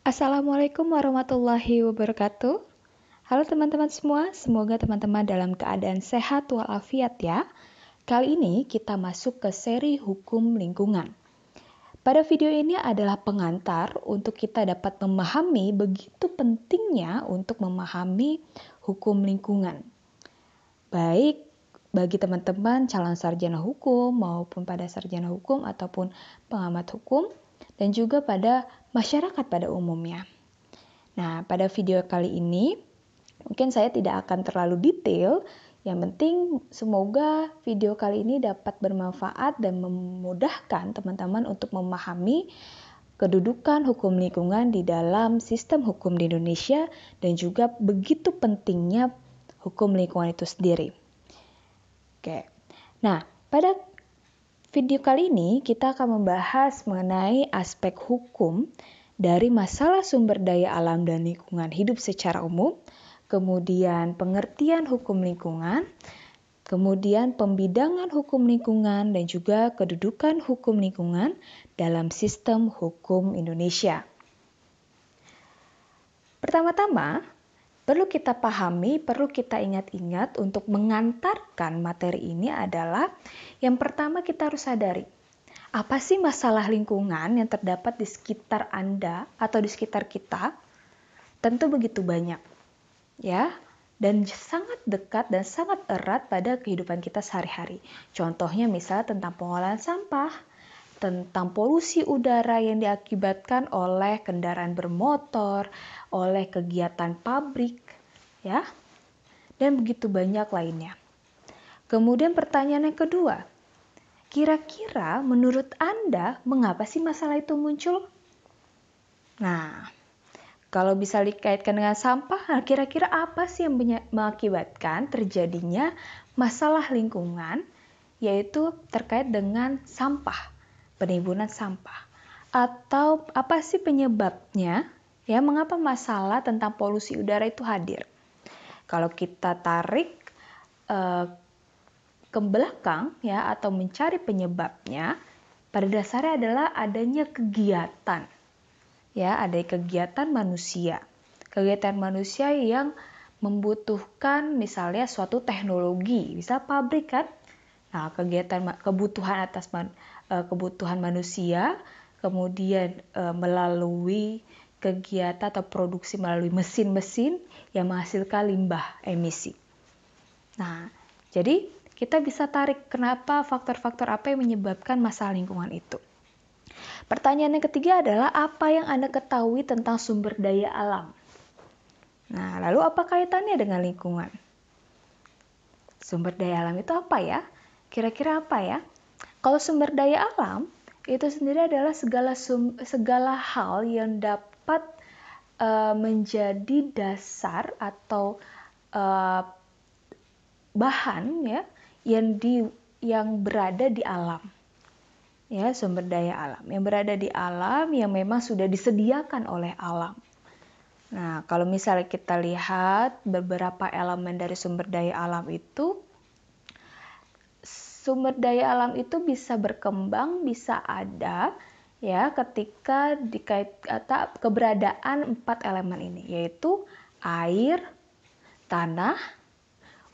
Assalamualaikum warahmatullahi wabarakatuh. Halo teman-teman semua, semoga teman-teman dalam keadaan sehat walafiat ya. Kali ini kita masuk ke seri hukum lingkungan. Pada video ini adalah pengantar untuk kita dapat memahami begitu pentingnya untuk memahami hukum lingkungan. Baik bagi teman-teman calon sarjana hukum maupun pada sarjana hukum ataupun pengamat hukum dan juga pada masyarakat pada umumnya. Nah, pada video kali ini mungkin saya tidak akan terlalu detail. Yang penting semoga video kali ini dapat bermanfaat dan memudahkan teman-teman untuk memahami kedudukan hukum lingkungan di dalam sistem hukum di Indonesia dan juga begitu pentingnya hukum lingkungan itu sendiri. Oke. Nah, pada video kali ini kita akan membahas mengenai aspek hukum dari masalah sumber daya alam dan lingkungan hidup secara umum, kemudian pengertian hukum lingkungan, kemudian pembidangan hukum lingkungan, dan juga kedudukan hukum lingkungan dalam sistem hukum Indonesia. Pertama-tama, perlu kita pahami, perlu kita ingat-ingat untuk mengantarkan materi ini adalah yang pertama kita harus sadari. Apa sih masalah lingkungan yang terdapat di sekitar Anda atau di sekitar kita? Tentu begitu banyak, ya, dan sangat dekat dan sangat erat pada kehidupan kita sehari-hari. Contohnya misalnya tentang pengolahan sampah, tentang polusi udara yang diakibatkan oleh kendaraan bermotor, oleh kegiatan pabrik, ya, dan begitu banyak lainnya. Kemudian pertanyaan yang kedua, kira-kira menurut Anda mengapa sih masalah itu muncul? Nah, kalau bisa dikaitkan dengan sampah, kira-kira apa sih yang mengakibatkan terjadinya masalah lingkungan, yaitu terkait dengan sampah, penimbunan sampah. Atau apa sih penyebabnya, ya mengapa masalah tentang polusi udara itu hadir? Kalau kita tarik ke belakang ya atau mencari penyebabnya, pada dasarnya adalah adanya kegiatan. Ya, ada kegiatan manusia. Kegiatan manusia yang membutuhkan misalnya suatu teknologi, bisa pabrik kan? Nah, kebutuhan manusia, kemudian melalui kegiatan atau produksi melalui mesin-mesin yang menghasilkan limbah emisi. Nah, jadi kita bisa tarik kenapa faktor-faktor apa yang menyebabkan masalah lingkungan itu. Pertanyaan yang ketiga adalah apa yang Anda ketahui tentang sumber daya alam? Nah, lalu apa kaitannya dengan lingkungan? Sumber daya alam itu apa ya? Kira-kira apa ya? Kalau sumber daya alam itu sendiri adalah segala hal yang dapat menjadi dasar atau bahan ya yang berada di alam. Ya, sumber daya alam yang berada di alam yang memang sudah disediakan oleh alam. Nah, kalau misalnya kita lihat beberapa elemen dari sumber daya alam itu, sumber daya alam itu bisa berkembang, bisa ada ya ketika keberadaan 4 elemen ini, yaitu air, tanah,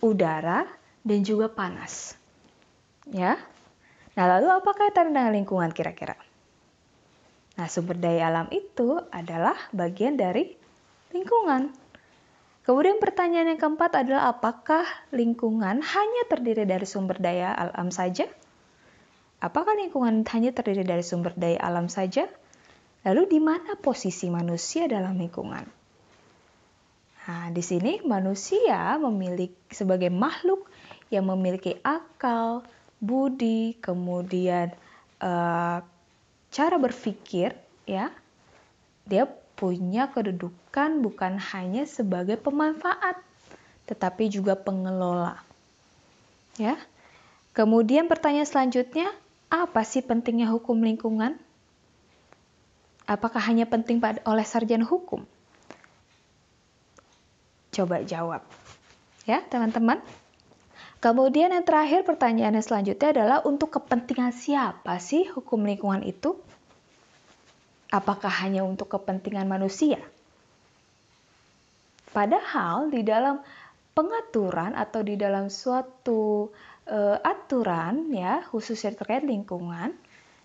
udara, dan juga panas. Ya. Nah, lalu apa kaitan dengan lingkungan kira-kira? Nah, sumber daya alam itu adalah bagian dari lingkungan. Kemudian pertanyaan yang keempat adalah apakah lingkungan hanya terdiri dari sumber daya alam saja? Apakah lingkungan hanya terdiri dari sumber daya alam saja? Lalu di mana posisi manusia dalam lingkungan? Nah, di sini manusia sebagai makhluk yang memiliki akal, budi, kemudian cara berpikir, ya, dia punya kedudukan bukan hanya sebagai pemanfaat, tetapi juga pengelola. Ya. Kemudian pertanyaan selanjutnya, apa sih pentingnya hukum lingkungan? Apakah hanya penting oleh sarjana hukum? Coba jawab. Ya, teman-teman. Kemudian yang terakhir pertanyaan yang selanjutnya adalah untuk kepentingan siapa sih hukum lingkungan itu? Apakah hanya untuk kepentingan manusia? Padahal di dalam pengaturan atau di dalam suatu aturan ya, khususnya terkait lingkungan,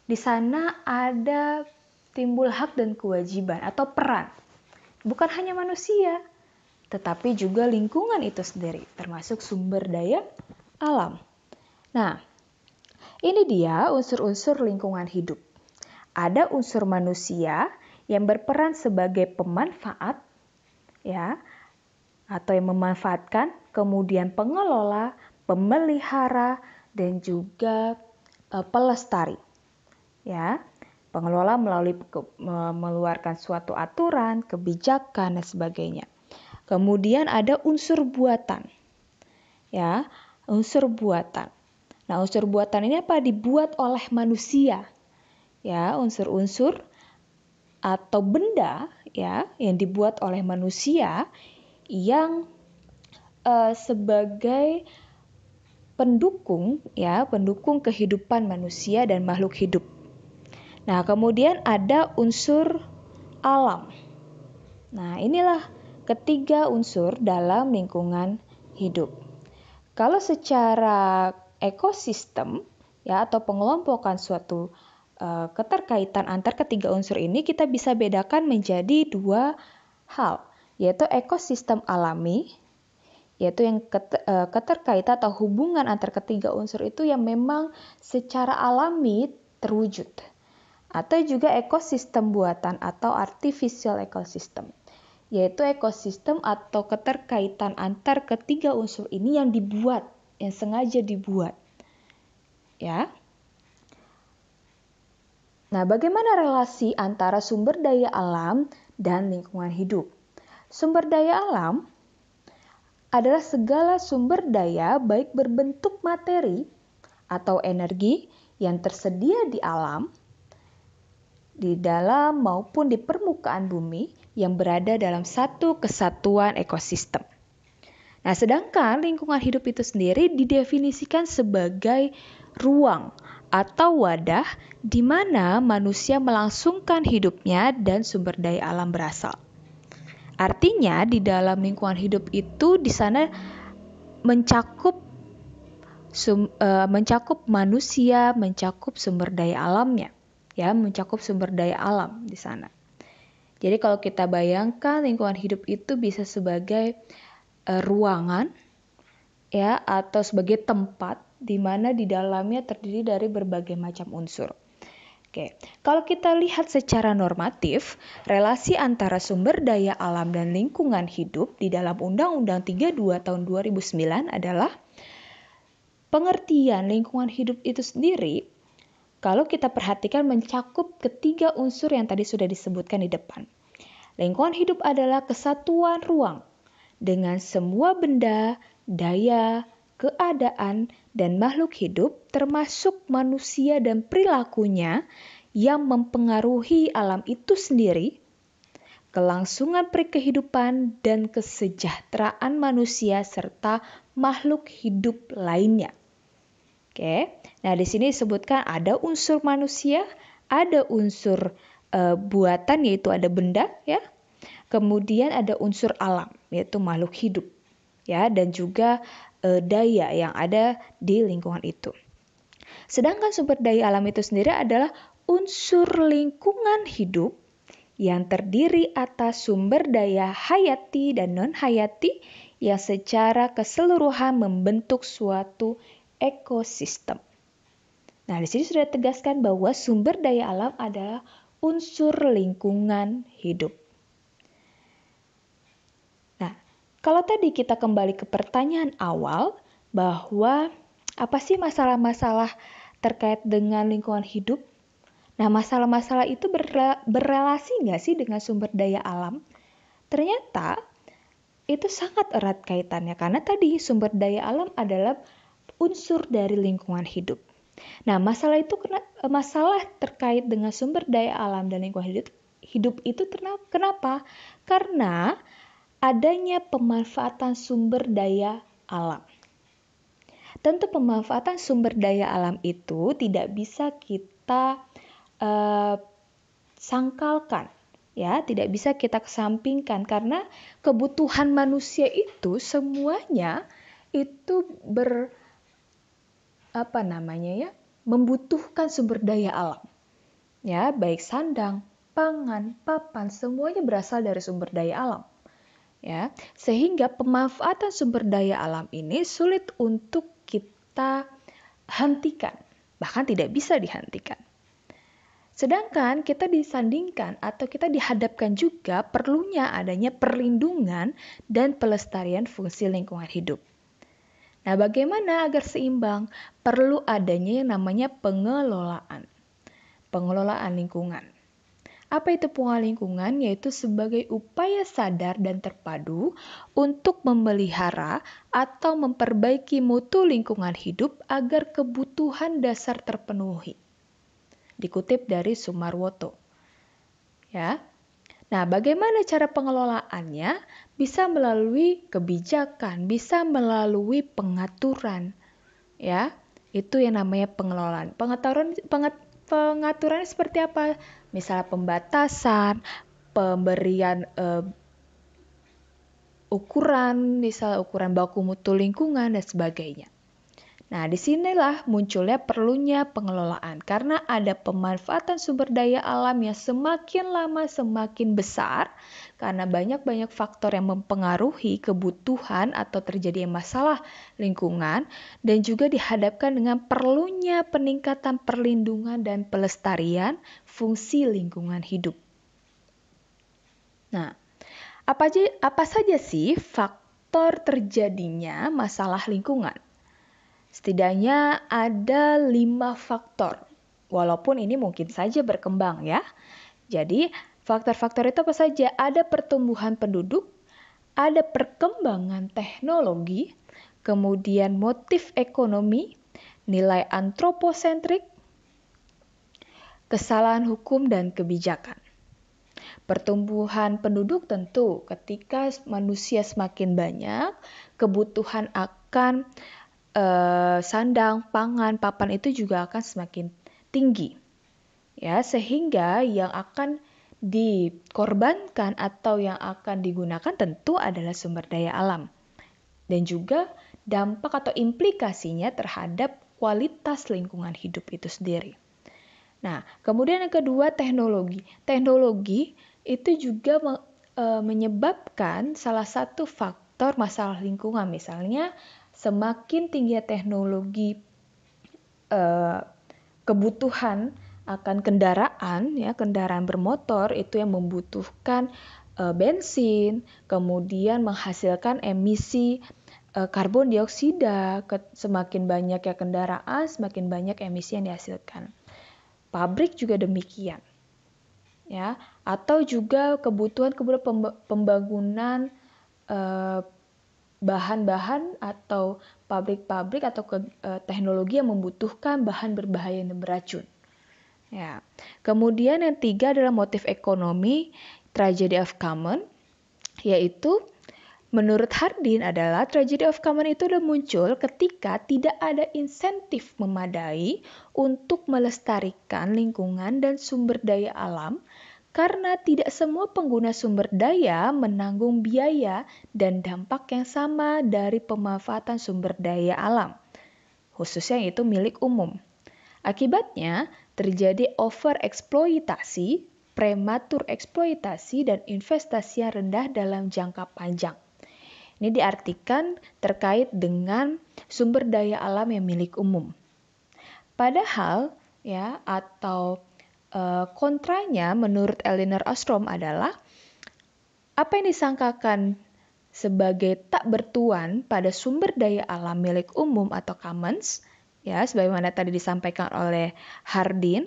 di sana ada timbul hak dan kewajiban atau peran. Bukan hanya manusia, tetapi juga lingkungan itu sendiri, termasuk sumber daya alam. Nah, ini dia unsur-unsur lingkungan hidup. Ada unsur manusia yang berperan sebagai pemanfaat, ya, atau yang memanfaatkan, kemudian pengelola, pemelihara, dan juga pelestari. Ya, pengelola melalui mengeluarkan suatu aturan, kebijakan, dan sebagainya. Kemudian ada unsur buatan. Ya, unsur buatan. Nah, unsur buatan ini apa? Dibuat oleh manusia. Ya, unsur-unsur atau benda ya yang dibuat oleh manusia yang sebagai pendukung ya, pendukung kehidupan manusia dan makhluk hidup. Nah, kemudian ada unsur alam. Nah, inilah ketiga unsur dalam lingkungan hidup. Kalau secara ekosistem ya atau pengelompokan suatu keterkaitan antar ketiga unsur ini kita bisa bedakan menjadi dua hal, yaitu ekosistem alami, yaitu yang keterkaitan atau hubungan antar ketiga unsur itu yang memang secara alami terwujud, atau juga ekosistem buatan atau artificial ecosystem, yaitu ekosistem atau keterkaitan antar ketiga unsur ini yang dibuat, yang sengaja dibuat. Ya. Nah, bagaimana relasi antara sumber daya alam dan lingkungan hidup? Sumber daya alam adalah segala sumber daya baik berbentuk materi atau energi yang tersedia di alam, di dalam maupun di permukaan bumi yang berada dalam satu kesatuan ekosistem. Nah, sedangkan lingkungan hidup itu sendiri didefinisikan sebagai ruang atau wadah di mana manusia melangsungkan hidupnya dan sumber daya alam berasal. Artinya di dalam lingkungan hidup itu di sana mencakup manusia, mencakup sumber daya alamnya, ya, mencakup sumber daya alam di sana. Jadi kalau kita bayangkan lingkungan hidup itu bisa sebagai ruangan, ya, atau sebagai tempat di mana di dalamnya terdiri dari berbagai macam unsur. Oke, kalau kita lihat secara normatif, relasi antara sumber daya alam dan lingkungan hidup di dalam Undang-Undang 32 tahun 2009 adalah pengertian lingkungan hidup itu sendiri, kalau kita perhatikan mencakup ketiga unsur yang tadi sudah disebutkan di depan. Lingkungan hidup adalah kesatuan ruang dengan semua benda, daya, keadaan, dan makhluk hidup termasuk manusia dan perilakunya yang mempengaruhi alam itu sendiri, kelangsungan kehidupan dan kesejahteraan manusia serta makhluk hidup lainnya. Oke, nah di sini disebutkan ada unsur manusia, ada unsur buatan yaitu ada benda ya. Kemudian ada unsur alam yaitu makhluk hidup ya, dan juga daya yang ada di lingkungan itu. Sedangkan sumber daya alam itu sendiri adalah unsur lingkungan hidup yang terdiri atas sumber daya hayati dan non-hayati yang secara keseluruhan membentuk suatu ekosistem. Nah, di sini sudah ditegaskan bahwa sumber daya alam adalah unsur lingkungan hidup. Kalau tadi kita kembali ke pertanyaan awal bahwa apa sih masalah-masalah terkait dengan lingkungan hidup? Nah, masalah-masalah itu berrelasi nggak sih dengan sumber daya alam? Ternyata itu sangat erat kaitannya karena tadi sumber daya alam adalah unsur dari lingkungan hidup. Nah, masalah terkait dengan sumber daya alam dan lingkungan hidup itu kenapa? Karena adanya pemanfaatan sumber daya alam. Tentu pemanfaatan sumber daya alam itu tidak bisa kita sangkalkan. Ya, tidak bisa kita kesampingkan karena kebutuhan manusia itu semuanya itu membutuhkan sumber daya alam. Ya, baik sandang, pangan, papan, semuanya berasal dari sumber daya alam. Ya, sehingga pemanfaatan sumber daya alam ini sulit untuk kita hentikan, bahkan tidak bisa dihentikan. Sedangkan kita disandingkan atau kita dihadapkan juga perlunya adanya perlindungan dan pelestarian fungsi lingkungan hidup. Nah, bagaimana agar seimbang? Perlu adanya yang namanya pengelolaan lingkungan. Apa itu pengelolaan lingkungan? Yaitu sebagai upaya sadar dan terpadu untuk memelihara atau memperbaiki mutu lingkungan hidup agar kebutuhan dasar terpenuhi. Dikutip dari Sumarwoto. Ya. Nah, bagaimana cara pengelolaannya? Bisa melalui kebijakan, bisa melalui pengaturan. Ya, itu yang namanya pengelolaan. Pengaturan seperti apa? Misalnya pembatasan, pemberian ukuran, misalnya ukuran baku mutu lingkungan dan sebagainya. Nah, disinilah munculnya perlunya pengelolaan karena ada pemanfaatan sumber daya alam yang semakin lama semakin besar karena banyak faktor yang mempengaruhi kebutuhan atau terjadi masalah lingkungan dan juga dihadapkan dengan perlunya peningkatan perlindungan dan pelestarian fungsi lingkungan hidup. Nah, apa saja sih faktor terjadinya masalah lingkungan? Setidaknya ada 5 faktor, walaupun ini mungkin saja berkembang ya. Jadi, faktor-faktor itu apa saja? Ada pertumbuhan penduduk, ada perkembangan teknologi, kemudian motif ekonomi, nilai antroposentrik, kesalahan hukum dan kebijakan. Pertumbuhan penduduk tentu ketika manusia semakin banyak, kebutuhan akan sandang, pangan, papan itu juga akan semakin tinggi. Ya, sehingga yang akan dikorbankan atau yang akan digunakan tentu adalah sumber daya alam. Dan juga dampak atau implikasinya terhadap kualitas lingkungan hidup itu sendiri. Nah, kemudian yang kedua teknologi. Teknologi itu juga menyebabkan salah satu faktor masalah lingkungan, misalnya semakin tinggi teknologi kebutuhan akan kendaraan bermotor itu yang membutuhkan bensin, kemudian menghasilkan emisi karbon dioksida. Semakin banyak kendaraan, semakin banyak emisi yang dihasilkan. Pabrik juga demikian. Ya, atau juga kebutuhan pembangunan bahan-bahan atau pabrik-pabrik atau teknologi yang membutuhkan bahan berbahaya dan beracun. Ya. Kemudian yang 3 adalah motif ekonomi, tragedy of common, yaitu menurut Hardin adalah tragedy of common itu sudah muncul ketika tidak ada insentif memadai untuk melestarikan lingkungan dan sumber daya alam karena tidak semua pengguna sumber daya menanggung biaya dan dampak yang sama dari pemanfaatan sumber daya alam, khususnya itu milik umum. Akibatnya, terjadi overeksploitasi, prematur eksploitasi, dan investasi yang rendah dalam jangka panjang. Ini diartikan terkait dengan sumber daya alam yang milik umum. Padahal, kontranya menurut Elinor Ostrom adalah apa yang disangkakan sebagai tak bertuan pada sumber daya alam milik umum atau commons, ya sebagaimana tadi disampaikan oleh Hardin,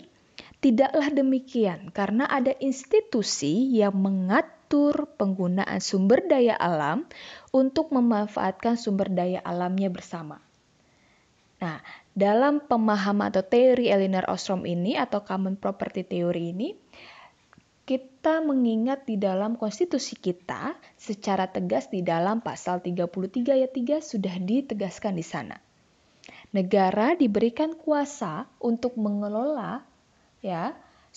tidaklah demikian karena ada institusi yang mengatur penggunaan sumber daya alam untuk memanfaatkan sumber daya alamnya bersama. Nah, dalam pemahaman atau teori Elinor Ostrom ini atau common property theory ini, kita mengingat di dalam konstitusi kita secara tegas di dalam pasal 33 ayat 3 sudah ditegaskan di sana. Negara diberikan kuasa untuk mengelola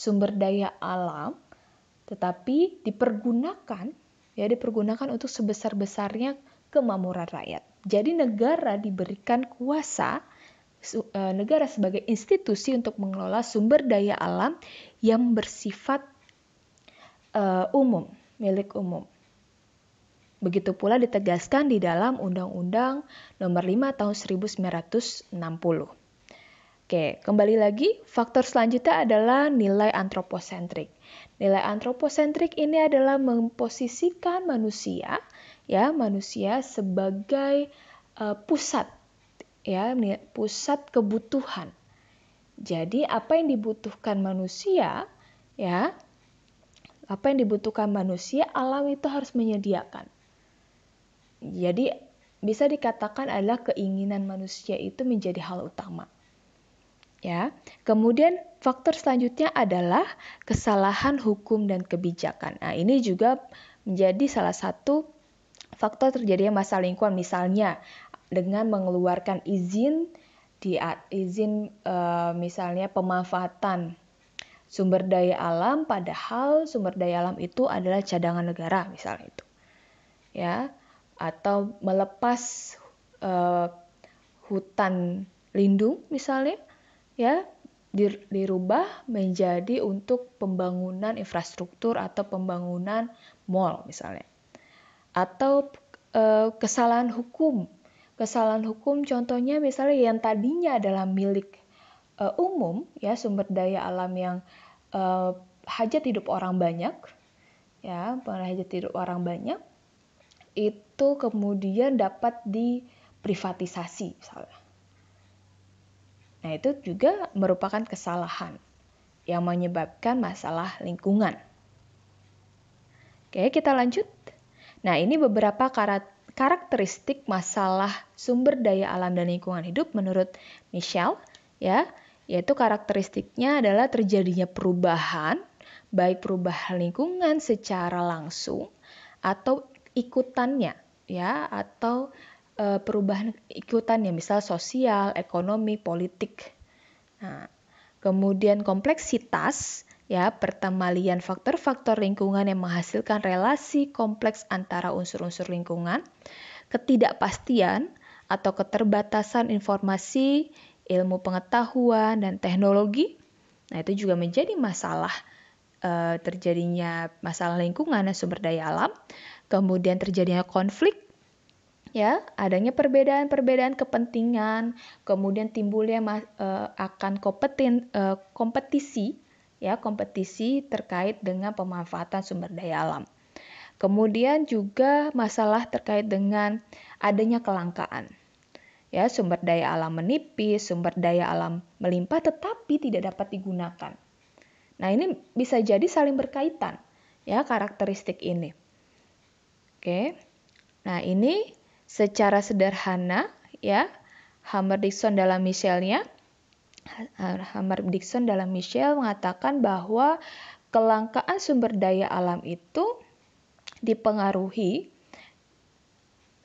sumber daya alam, tetapi dipergunakan untuk sebesar-besarnya kemakmuran rakyat. Jadi negara diberikan kuasa, negara sebagai institusi untuk mengelola sumber daya alam yang bersifat umum, milik umum. Begitu pula ditegaskan di dalam Undang-Undang Nomor 5 Tahun 1960. Oke, kembali lagi, faktor selanjutnya adalah nilai antroposentrik. Nilai antroposentrik ini adalah memposisikan manusia sebagai pusat kebutuhan. Jadi apa yang dibutuhkan manusia, alam itu harus menyediakan. Jadi bisa dikatakan adalah keinginan manusia itu menjadi hal utama. Kemudian faktor selanjutnya adalah kesalahan hukum dan kebijakan. Nah, ini juga menjadi salah satu faktor terjadinya masalah lingkungan, misalnya dengan mengeluarkan izin misalnya pemanfaatan sumber daya alam, padahal sumber daya alam itu adalah cadangan negara, misalnya itu. Atau melepas hutan lindung misalnya, dirubah menjadi untuk pembangunan infrastruktur atau pembangunan mall misalnya. Atau kesalahan hukum contohnya misalnya yang tadinya adalah milik umum, sumber daya alam yang hajat hidup orang banyak, itu kemudian dapat diprivatisasi misalnya. Nah, itu juga merupakan kesalahan yang menyebabkan masalah lingkungan. Oke, kita lanjut. Nah, ini beberapa karakteristik masalah sumber daya alam dan lingkungan hidup menurut Michel, yaitu karakteristiknya adalah terjadinya perubahan, baik perubahan lingkungan secara langsung atau ikutannya, atau perubahan ikutannya, misal sosial, ekonomi, politik. Nah, kemudian kompleksitas, pertemalian faktor-faktor lingkungan yang menghasilkan relasi kompleks antara unsur-unsur lingkungan, ketidakpastian atau keterbatasan informasi, ilmu pengetahuan, dan teknologi. Nah, itu juga menjadi masalah terjadinya masalah lingkungan dan sumber daya alam. Kemudian terjadinya konflik, adanya perbedaan kepentingan, kemudian timbulnya akan kompetisi terkait dengan pemanfaatan sumber daya alam. Kemudian juga masalah terkait dengan adanya kelangkaan. Sumber daya alam menipis, sumber daya alam melimpah tetapi tidak dapat digunakan. Nah, ini bisa jadi saling berkaitan, karakteristik ini. Oke. Nah, ini secara sederhana, Hamer-Dickson dalam Michel mengatakan bahwa kelangkaan sumber daya alam itu dipengaruhi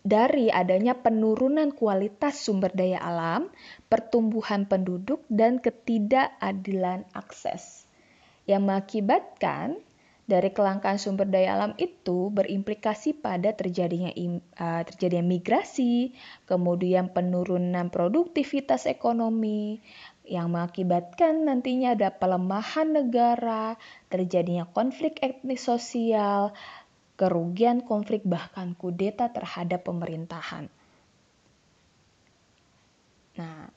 dari adanya penurunan kualitas sumber daya alam, pertumbuhan penduduk, dan ketidakadilan akses, yang mengakibatkan dari kelangkaan sumber daya alam itu berimplikasi pada terjadinya migrasi, kemudian penurunan produktivitas ekonomi, yang mengakibatkan nantinya ada pelemahan negara, terjadinya konflik etnis sosial, kerugian konflik bahkan kudeta terhadap pemerintahan. Nah,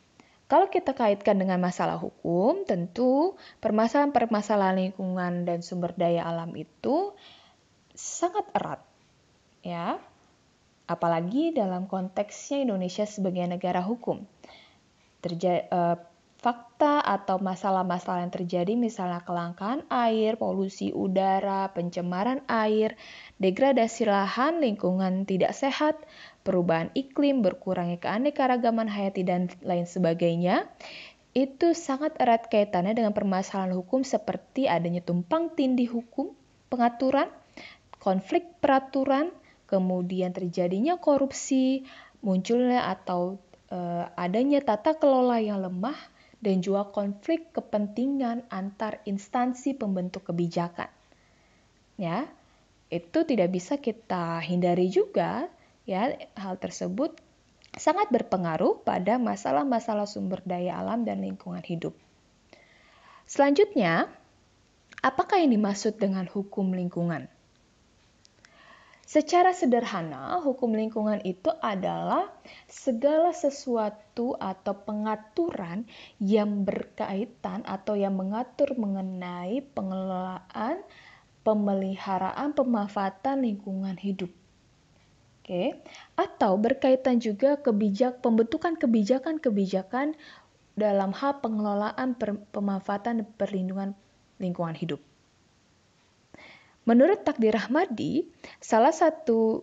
kalau kita kaitkan dengan masalah hukum, tentu permasalahan lingkungan dan sumber daya alam itu sangat erat, apalagi dalam konteksnya Indonesia sebagai negara hukum. Fakta atau masalah-masalah yang terjadi misalnya kelangkaan air, polusi udara, pencemaran air, degradasi lahan, lingkungan tidak sehat, perubahan iklim, berkurangnya keanekaragaman hayati, dan lain sebagainya, itu sangat erat kaitannya dengan permasalahan hukum seperti adanya tumpang tindih hukum, pengaturan, konflik peraturan, kemudian terjadinya korupsi, munculnya atau adanya tata kelola yang lemah, dan juga konflik kepentingan antar instansi pembentuk kebijakan. Ya, itu tidak bisa kita hindari juga, ya, hal tersebut sangat berpengaruh pada masalah-masalah sumber daya alam dan lingkungan hidup. Selanjutnya, apakah yang dimaksud dengan hukum lingkungan? Secara sederhana, hukum lingkungan itu adalah segala sesuatu atau pengaturan yang berkaitan atau yang mengatur mengenai pengelolaan, pemeliharaan, pemanfaatan lingkungan hidup. Oke, atau berkaitan juga pembentukan kebijakan-kebijakan dalam hal pengelolaan, pemanfaatan, dan perlindungan lingkungan hidup. Menurut Takdir Rahmadi, salah satu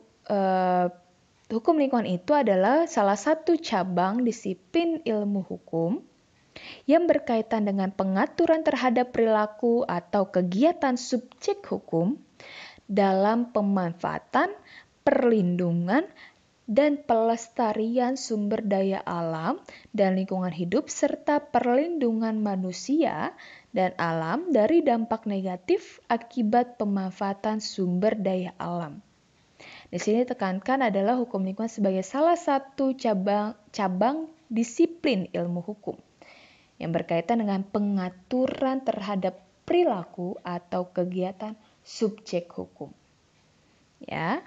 hukum lingkungan itu adalah salah satu cabang disiplin ilmu hukum yang berkaitan dengan pengaturan terhadap perilaku atau kegiatan subjek hukum dalam pemanfaatan, perlindungan, dan pelestarian sumber daya alam dan lingkungan hidup serta perlindungan manusia dan alam dari dampak negatif akibat pemanfaatan sumber daya alam. Di sini tekankan adalah hukum lingkungan sebagai salah satu cabang disiplin ilmu hukum yang berkaitan dengan pengaturan terhadap perilaku atau kegiatan subjek hukum. Ya.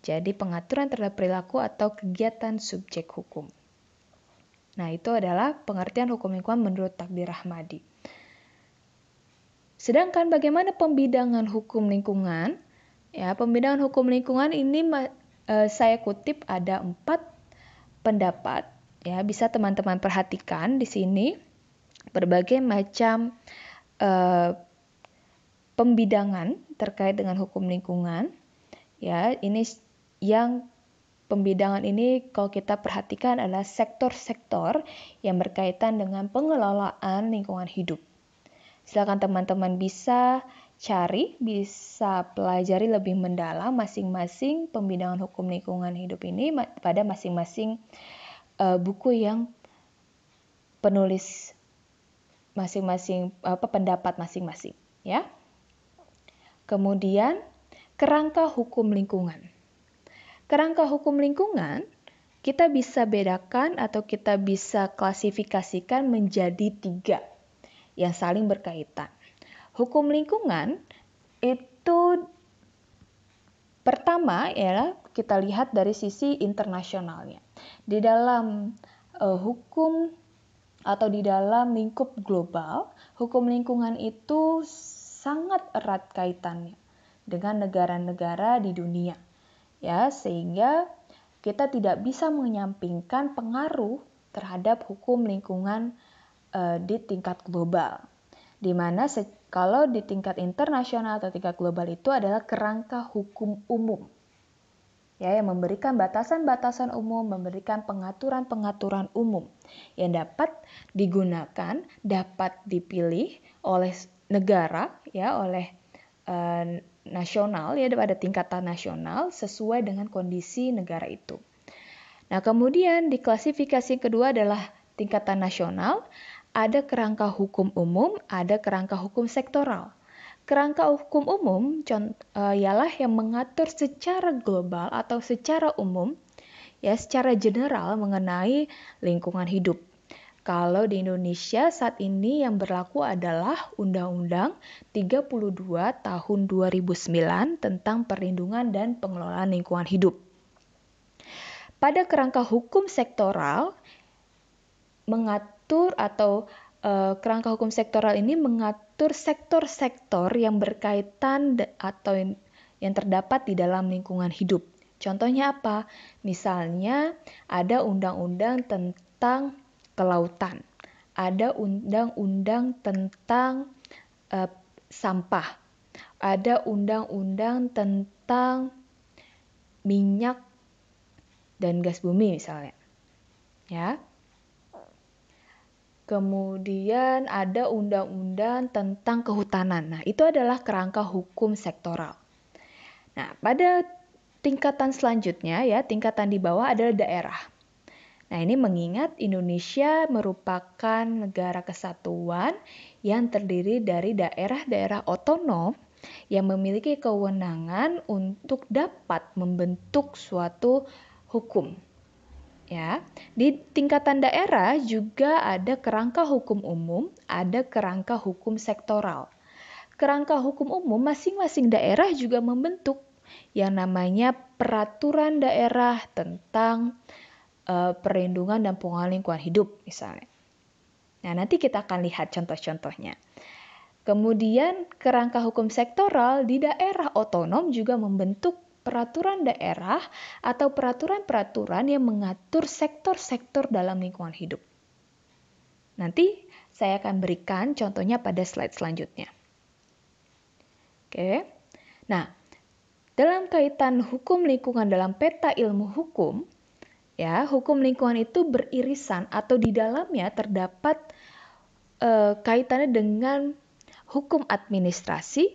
Jadi pengaturan terhadap perilaku atau kegiatan subjek hukum. Nah, itu adalah pengertian hukum lingkungan menurut Takdir Rahmadi. Sedangkan bagaimana pembidangan hukum lingkungan? Ya, pembidangan hukum lingkungan ini saya kutip ada 4 pendapat. Ya, bisa teman-teman perhatikan di sini berbagai macam pembidangan terkait dengan hukum lingkungan. Ya, ini yang pembidangan ini kalau kita perhatikan adalah sektor-sektor yang berkaitan dengan pengelolaan lingkungan hidup. Silakan teman-teman bisa cari, bisa pelajari lebih mendalam masing-masing pembidangan hukum lingkungan hidup ini pada masing-masing buku yang penulis masing-masing pendapat masing-masing, ya. Kemudian kerangka hukum lingkungan. Kerangka hukum lingkungan kita bisa bedakan atau kita bisa klasifikasikan menjadi 3 yang saling berkaitan. Hukum lingkungan itu pertama ialah kita lihat dari sisi internasionalnya. Di dalam hukum atau di dalam lingkup global, hukum lingkungan itu sangat erat kaitannya dengan negara-negara di dunia. Ya, sehingga kita tidak bisa menyampingkan pengaruh terhadap hukum lingkungan di tingkat global. Di mana kalau di tingkat internasional atau tingkat global itu adalah kerangka hukum umum. Ya, yang memberikan batasan-batasan umum, memberikan pengaturan-pengaturan umum yang dapat digunakan, dapat dipilih oleh negara, ya, oleh nasional, ya, pada tingkatan nasional sesuai dengan kondisi negara itu. Nah, kemudian di klasifikasi kedua adalah tingkatan nasional, ada kerangka hukum umum, ada kerangka hukum sektoral. Kerangka hukum umum ialah yang mengatur secara global atau secara umum, ya, secara general mengenai lingkungan hidup. Kalau di Indonesia saat ini yang berlaku adalah Undang-Undang 32 tahun 2009 tentang perlindungan dan pengelolaan lingkungan hidup. Pada kerangka hukum sektoral mengatur atau kerangka hukum sektoral ini mengatur sektor-sektor yang berkaitan atau yang terdapat di dalam lingkungan hidup. Contohnya apa? Misalnya ada undang-undang tentang kelautan, ada undang-undang tentang sampah, ada undang-undang tentang minyak dan gas bumi misalnya. Ya. Kemudian ada undang-undang tentang kehutanan. Nah, itu adalah kerangka hukum sektoral. Nah, pada tingkatan selanjutnya, ya, tingkatan di bawah adalah daerah. Nah, ini mengingat Indonesia merupakan negara kesatuan yang terdiri dari daerah-daerah otonom yang memiliki kewenangan untuk dapat membentuk suatu hukum. Ya, di tingkatan daerah juga ada kerangka hukum umum, ada kerangka hukum sektoral. Kerangka hukum umum masing-masing daerah juga membentuk yang namanya peraturan daerah tentang perlindungan dan pengelolaan lingkungan hidup misalnya. Nah, nanti kita akan lihat contoh-contohnya. Kemudian kerangka hukum sektoral di daerah otonom juga membentuk peraturan daerah atau peraturan-peraturan yang mengatur sektor-sektor dalam lingkungan hidup. Nanti saya akan berikan contohnya pada slide selanjutnya. Oke. Nah, dalam kaitan hukum lingkungan dalam peta ilmu hukum, ya, hukum lingkungan itu beririsan atau di dalamnya terdapat kaitannya dengan hukum administrasi,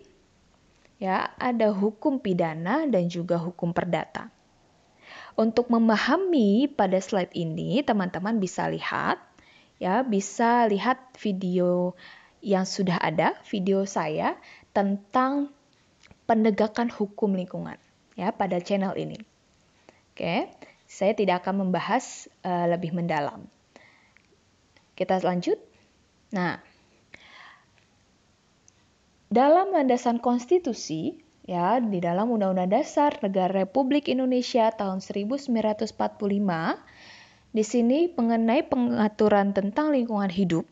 ya, ada hukum pidana dan juga hukum perdata. Untuk memahami pada slide ini, teman-teman bisa lihat, ya, bisa lihat video yang sudah ada, video saya tentang penegakan hukum lingkungan, ya, pada channel ini. Oke, saya tidak akan membahas lebih mendalam. Kita lanjut. Nah, dalam landasan konstitusi, ya, di dalam Undang-Undang Dasar Negara Republik Indonesia tahun 1945, di sini mengenai pengaturan tentang lingkungan hidup,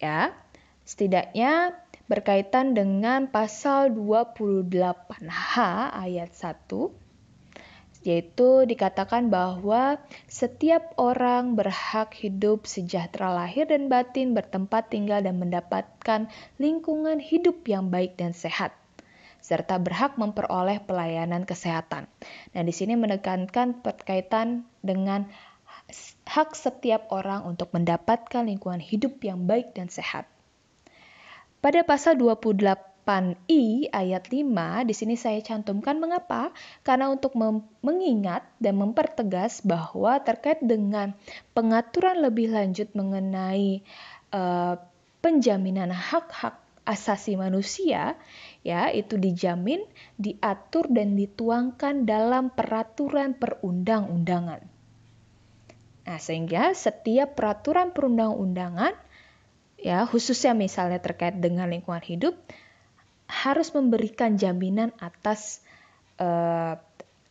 ya, setidaknya berkaitan dengan pasal 28H ayat 1, yaitu dikatakan bahwa setiap orang berhak hidup sejahtera lahir dan batin, bertempat tinggal dan mendapatkan lingkungan hidup yang baik dan sehat, serta berhak memperoleh pelayanan kesehatan. Nah, di sini menekankan berkaitan dengan hak setiap orang untuk mendapatkan lingkungan hidup yang baik dan sehat. Pada pasal 28I ayat 5, di sini saya cantumkan mengapa? Karena untuk mengingat dan mempertegas bahwa terkait dengan pengaturan lebih lanjut mengenai penjaminan hak-hak asasi manusia, ya, itu dijamin, diatur dan dituangkan dalam peraturan perundang-undangan. Nah, sehingga setiap peraturan perundang-undangan, ya, khususnya misalnya terkait dengan lingkungan hidup, harus memberikan jaminan atas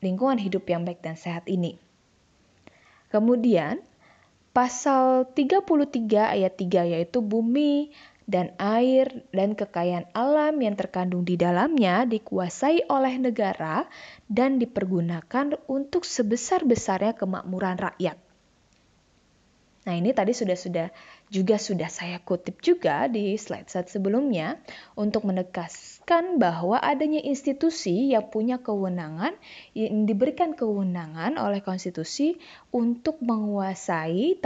lingkungan hidup yang baik dan sehat ini. Kemudian, pasal 33 ayat 3 yaitu bumi dan air dan kekayaan alam yang terkandung di dalamnya dikuasai oleh negara dan dipergunakan untuk sebesar-besarnya kemakmuran rakyat. Nah, ini tadi sudah saya kutip juga di slide sebelumnya untuk menegaskan bahwa adanya institusi yang punya kewenangan, yang diberikan kewenangan oleh konstitusi untuk menguasai,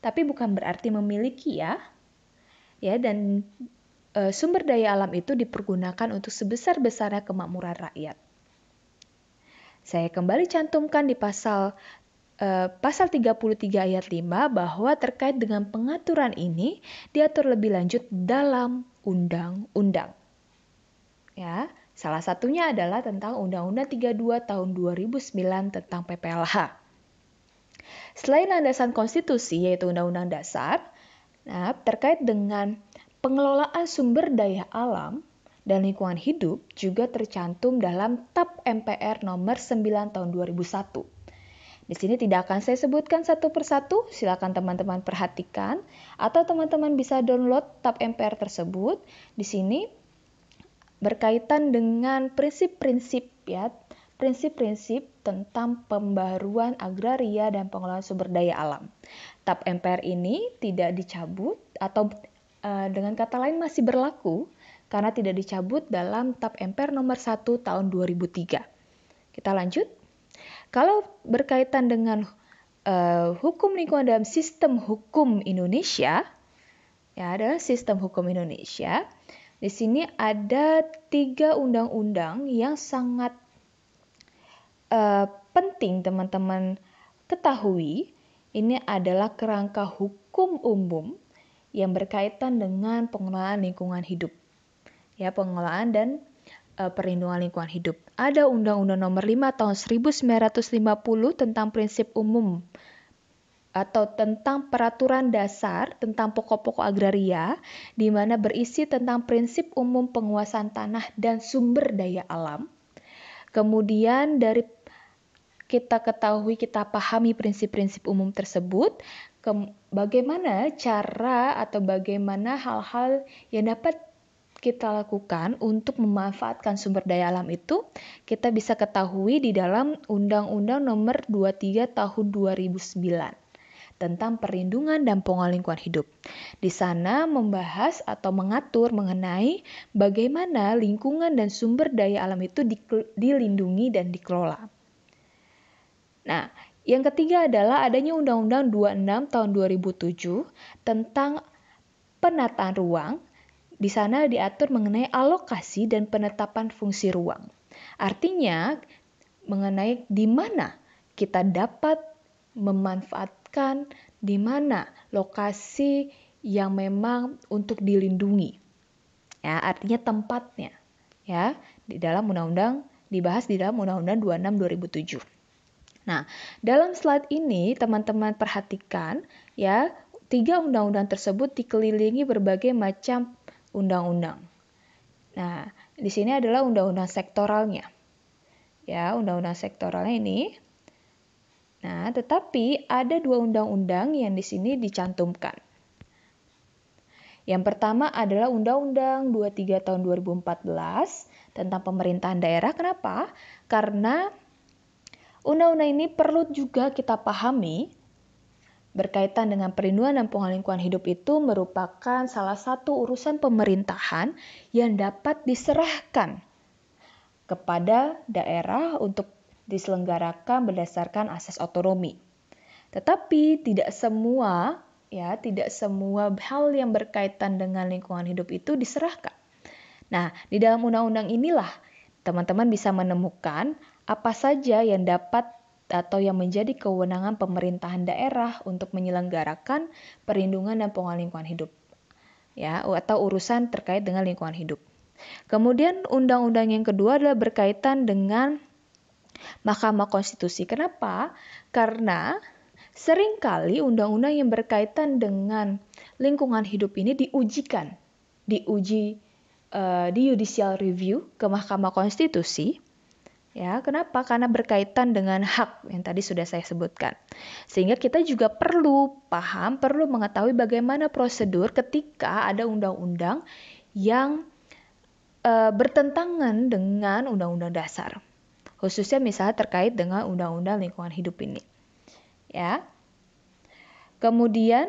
tapi bukan berarti memiliki, ya, dan sumber daya alam itu dipergunakan untuk sebesar-besarnya kemakmuran rakyat. Saya kembali cantumkan di pasal 33 ayat 5 bahwa terkait dengan pengaturan ini diatur lebih lanjut dalam undang-undang. Ya, salah satunya adalah tentang Undang-Undang 32 tahun 2009 tentang PPLH. Selain landasan konstitusi yaitu Undang-Undang Dasar, nah, terkait dengan pengelolaan sumber daya alam dan lingkungan hidup juga tercantum dalam TAP MPR nomor 9 tahun 2001. Di sini tidak akan saya sebutkan satu persatu, silakan teman-teman perhatikan atau teman-teman bisa download TAP MPR tersebut. Di sini berkaitan dengan prinsip-prinsip, ya, prinsip-prinsip tentang pembaruan agraria dan pengelolaan sumber daya alam. TAP MPR ini tidak dicabut atau dengan kata lain masih berlaku karena tidak dicabut dalam TAP MPR nomor 1 tahun 2003. Kita lanjut. Kalau berkaitan dengan hukum lingkungan dalam sistem hukum Indonesia, ya, adalah sistem hukum Indonesia. Di sini ada 3 undang-undang yang sangat penting teman-teman ketahui, ini adalah kerangka hukum umum yang berkaitan dengan pengelolaan lingkungan hidup. Ya, pengelolaan dan perlindungan lingkungan hidup. Ada Undang-Undang Nomor 5 Tahun 1950 tentang prinsip umum atau tentang peraturan dasar tentang pokok-pokok agraria, di mana berisi tentang prinsip umum penguasaan tanah dan sumber daya alam. Kemudian dari kita ketahui, kita pahami prinsip-prinsip umum tersebut, bagaimana cara atau bagaimana hal-hal yang dapat kita lakukan untuk memanfaatkan sumber daya alam itu, kita bisa ketahui di dalam Undang-Undang Nomor 23 Tahun 2009 tentang perlindungan dan pengelolaan lingkungan hidup. Di sana membahas atau mengatur mengenai bagaimana lingkungan dan sumber daya alam itu dilindungi dan dikelola. Nah, yang ketiga adalah adanya Undang-Undang 26 Tahun 2007 tentang penataan ruang. Di sana diatur mengenai alokasi dan penetapan fungsi ruang. Artinya, mengenai di mana kita dapat memanfaatkan, di mana lokasi yang memang untuk dilindungi. Ya, artinya tempatnya. Ya, di dalam undang-undang dibahas di dalam Undang-Undang 26 2007. Nah, dalam slide ini teman-teman perhatikan ya, 3 undang-undang tersebut dikelilingi berbagai macam undang-undang. Nah, di sini adalah undang-undang sektoralnya. Ya, undang-undang sektoralnya ini. Nah, tetapi ada 2 undang-undang yang di sini dicantumkan. Yang pertama adalah Undang-Undang 23 Tahun 2014 tentang pemerintahan daerah. Kenapa? Karena undang-undang ini perlu juga kita pahami berkaitan dengan perlindungan dan pengelolaan lingkungan hidup itu merupakan salah satu urusan pemerintahan yang dapat diserahkan kepada daerah untuk diselenggarakan berdasarkan asas otonomi. Tetapi tidak semua hal yang berkaitan dengan lingkungan hidup itu diserahkan. Nah, di dalam undang-undang inilah teman-teman bisa menemukan apa saja yang dapat atau yang menjadi kewenangan pemerintahan daerah untuk menyelenggarakan perlindungan dan pengelolaan lingkungan hidup. Ya, atau urusan terkait dengan lingkungan hidup. Kemudian undang-undang yang kedua adalah berkaitan dengan Mahkamah Konstitusi. Kenapa? Karena seringkali undang-undang yang berkaitan dengan lingkungan hidup ini diuji di judicial review ke Mahkamah Konstitusi. Ya, kenapa? Karena berkaitan dengan hak yang tadi sudah saya sebutkan. Sehingga kita juga perlu mengetahui bagaimana prosedur ketika ada undang-undang yang bertentangan dengan undang-undang dasar. Khususnya misalnya terkait dengan undang-undang lingkungan hidup ini. Ya. Kemudian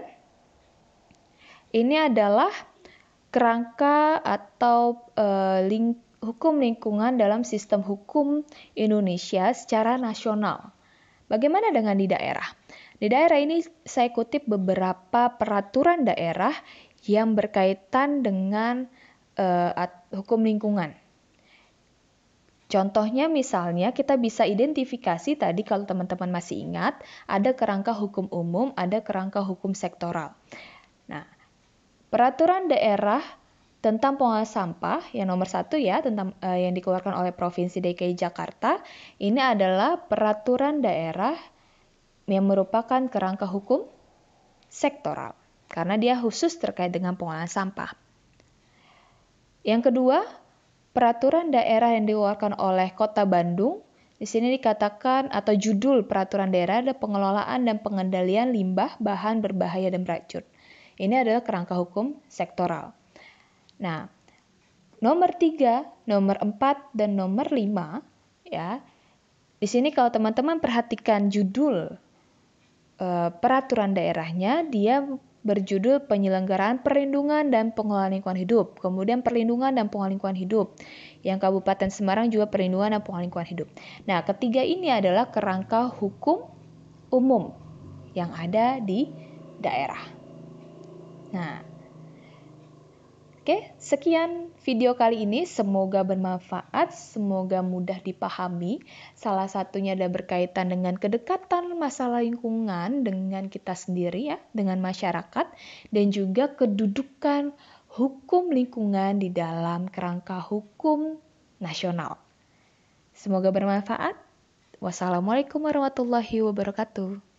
ini adalah kerangka atau hukum lingkungan dalam sistem hukum Indonesia secara nasional. Bagaimana dengan di daerah? Di daerah ini saya kutip beberapa peraturan daerah yang berkaitan dengan hukum lingkungan. Contohnya misalnya kita bisa identifikasi tadi kalau teman-teman masih ingat, ada kerangka hukum umum, ada kerangka hukum sektoral. Nah, peraturan daerah tentang pengelolaan sampah yang nomor 1 ya, tentang yang dikeluarkan oleh Provinsi DKI Jakarta, ini adalah peraturan daerah yang merupakan kerangka hukum sektoral karena dia khusus terkait dengan pengelolaan sampah. Yang kedua, peraturan daerah yang dikeluarkan oleh Kota Bandung. Di sini dikatakan atau judul peraturan daerah ada pengelolaan dan pengendalian limbah, bahan berbahaya dan beracun. Ini adalah kerangka hukum sektoral. Nah, nomor 3, nomor 4, dan nomor 5, ya. Di sini kalau teman-teman perhatikan judul peraturan daerahnya, dia berjudul penyelenggaraan perlindungan dan pengelolaan lingkungan hidup. Kemudian perlindungan dan pengelolaan lingkungan hidup. Yang Kabupaten Semarang juga perlindungan dan pengelolaan lingkungan hidup. Nah, ketiga ini adalah kerangka hukum umum yang ada di daerah. Nah, Oke, sekian video kali ini. Semoga bermanfaat, semoga mudah dipahami. Salah satunya ada berkaitan dengan kedekatan masalah lingkungan dengan kita sendiri ya, dengan masyarakat, dan juga kedudukan hukum lingkungan di dalam kerangka hukum nasional. Semoga bermanfaat. Wassalamualaikum warahmatullahi wabarakatuh.